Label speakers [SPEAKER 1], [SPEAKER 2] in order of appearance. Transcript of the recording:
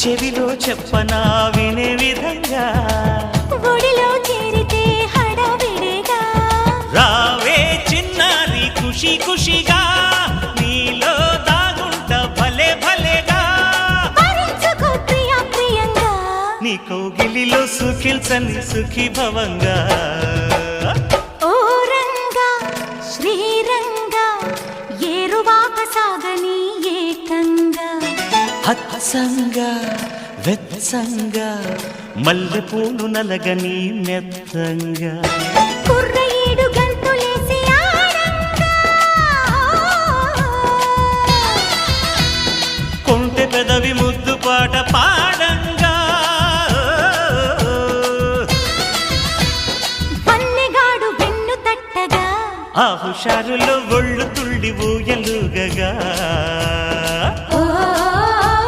[SPEAKER 1] చెవిలో చెప్పనా వినే విధంగా
[SPEAKER 2] ఒడిలో చేరితే హడావిడిగా
[SPEAKER 1] రావే చిన్నారి ఖుషి ఖుషిగా నీలో దాగుంట భలే భలేగా
[SPEAKER 2] భరించుకో ప్రియా ప్రియంగా
[SPEAKER 1] నీ కౌగిలిలో సుఖిల్సని సుఖీ భవంగా
[SPEAKER 2] ఓ రంగా శ్రీరంగా ఏరువాక సాగని ఏకంగా
[SPEAKER 1] హత్సంగా వెత్సంగా మల్లెపూలు నలగని మెత్తంగా
[SPEAKER 2] కుర్ర ఏడు గంతులేసి ఆడంగా
[SPEAKER 1] కొంటె పెదవి ముద్దు పాట పాడంగా
[SPEAKER 2] వన్నెగాడు వెన్ను తట్టగా
[SPEAKER 1] ఆ హుషారులో ఒళ్ళు తుళ్ళి ఊయల